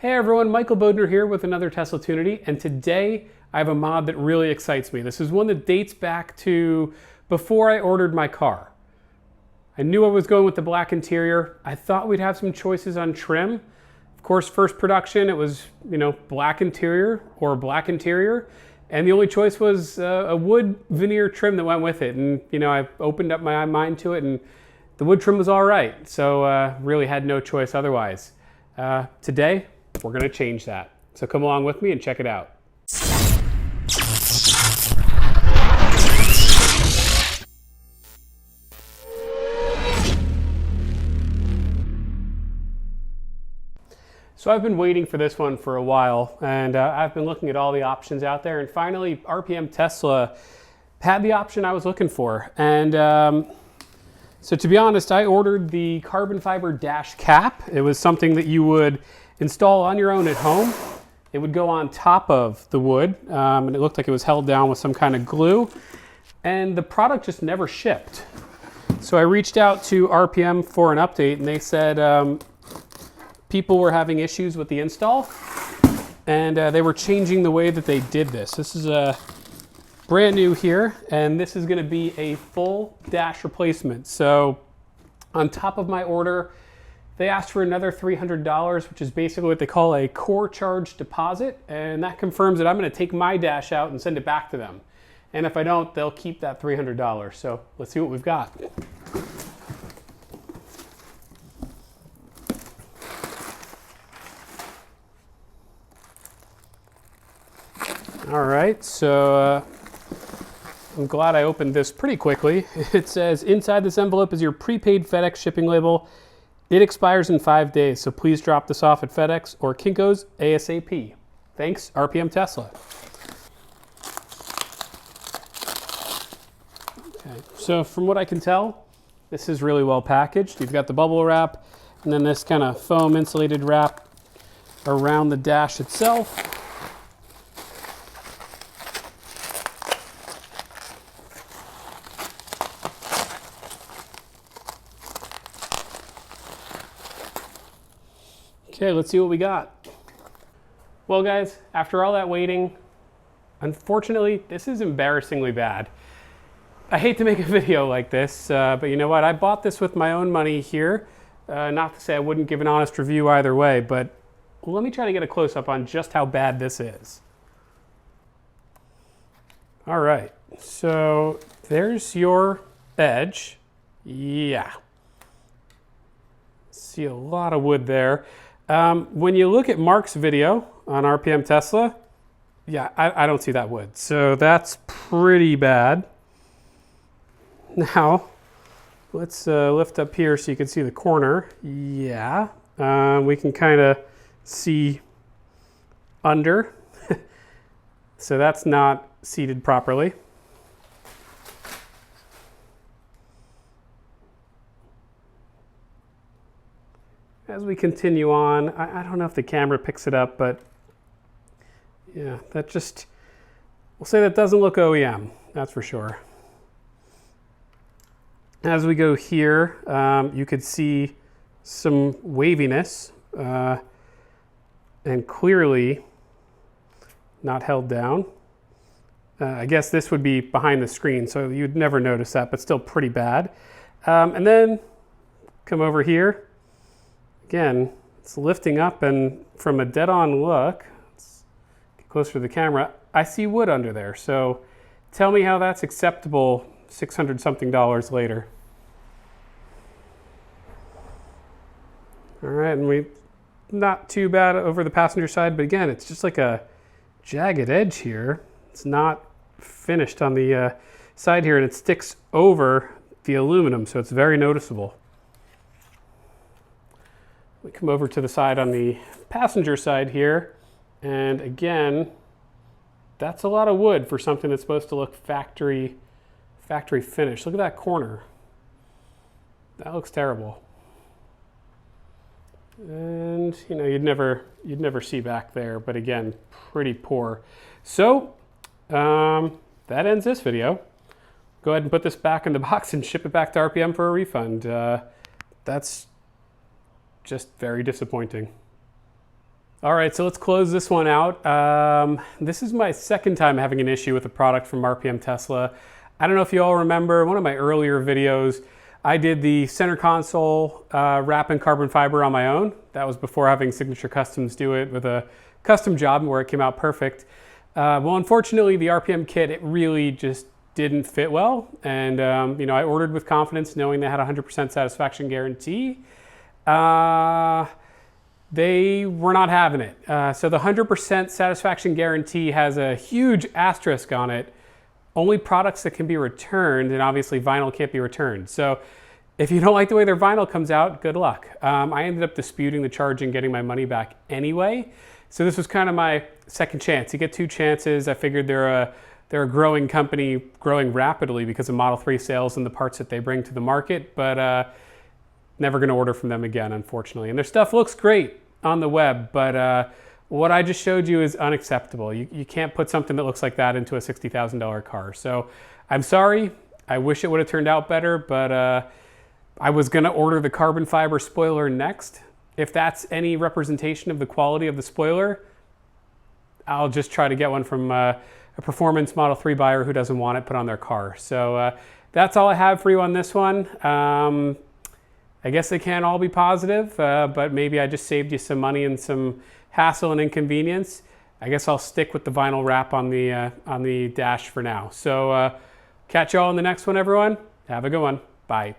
Hey everyone, Michael Bodner here with another Tesla Tunity, and today I have a mod that really excites me. This is one that dates back to before I ordered my car. I knew I was going with the black interior. I thought we'd have some choices on trim. Of course, first production, it was, black interior or black interior, and the only choice was a wood veneer trim that went with it. And, I opened up my mind to it, and the wood trim was all right, so really had no choice otherwise. Today, we're gonna change that. So come along with me and check it out. So I've been waiting for this one for a while, and I've been looking at all the options out there, and finally RPM Tesla had the option I was looking for. And so to be honest, I ordered the carbon fiber dash cap. It was something that you would install on your own at home. It would go on top of the wood, and it looked like it was held down with some kind of glue, and the product just never shipped. So I reached out to RPM for an update, and they said people were having issues with the install, and they were changing the way that they did this. This is brand new here, and this is gonna be a full dash replacement. So on top of my order, they asked for another $300, which is basically what they call a core charge deposit, and that confirms that I'm going to take my dash out and send it back to them. And if I don't, they'll keep that $300. So let's see what we've got. All right, so I'm glad I opened this pretty quickly. It says, inside this envelope is your prepaid FedEx shipping label. It expires in 5 days, so please drop this off at FedEx or Kinko's ASAP. Thanks, RPM Tesla. Okay, so from what I can tell, this is really well packaged. You've got the bubble wrap, and then this kind of foam insulated wrap around the dash itself. Okay, let's see what we got. Well guys, after all that waiting, unfortunately, this is embarrassingly bad. I hate to make a video like this, but you know what? I bought this with my own money here. Not to say I wouldn't give an honest review either way, but let me try to get a close-up on just how bad this is. All right, so there's your edge. Yeah. See a lot of wood there. When you look at Mark's video on RPM Tesla, yeah, I don't see that wood. So that's pretty bad. Now, let's lift up here so you can see the corner. Yeah, we can kind of see under. So that's not seated properly. As we continue on, I don't know if the camera picks it up, but yeah, that just, we'll say that doesn't look OEM, that's for sure. As we go here, you could see some waviness, and clearly not held down. I guess this would be behind the screen, so you'd never notice that, but still pretty bad. And then come over here. Again, it's lifting up, and from a dead-on look, let's get closer to the camera, I see wood under there. So tell me how that's acceptable $600-something later. All right, and we not too bad over the passenger side, but again, it's just like a jagged edge here. It's not finished on the side here, and it sticks over the aluminum, so it's very noticeable. We come over to the side on the passenger side here, and again, that's a lot of wood for something that's supposed to look factory finished. Look at that corner. That looks terrible. And you'd never see back there, but again, pretty poor. So that ends this video. Go ahead and put this back in the box and ship it back to RPM for a refund. That's just very disappointing. All right, so let's close this one out. This is my second time having an issue with a product from RPM Tesla. I don't know if you all remember one of my earlier videos. I did the center console wrap in carbon fiber on my own. That was before having Signature Customs do it with a custom job where it came out perfect. Well, unfortunately, the RPM kit, it really just didn't fit well. And, you know, I ordered with confidence knowing they had a 100% satisfaction guarantee. They were not having it. So the 100% satisfaction guarantee has a huge asterisk on it. Only products that can be returned, and obviously vinyl can't be returned. So if you don't like the way their vinyl comes out, good luck. I ended up disputing the charge and getting my money back anyway. So this was kind of my second chance. You get two chances. I figured they're a growing company, growing rapidly because of Model 3 sales and the parts that they bring to the market, but never gonna order from them again, unfortunately. And their stuff looks great on the web, but what I just showed you is unacceptable. You can't put something that looks like that into a $60,000 car. So I'm sorry. I wish it would have turned out better, but I was gonna order the carbon fiber spoiler next. If that's any representation of the quality of the spoiler, I'll just try to get one from a performance Model 3 buyer who doesn't want it put on their car. So that's all I have for you on this one. I guess they can't all be positive, but maybe I just saved you some money and some hassle and inconvenience. I guess I'll stick with the vinyl wrap on the dash for now. So catch y'all in the next one, everyone. Have a good one. Bye.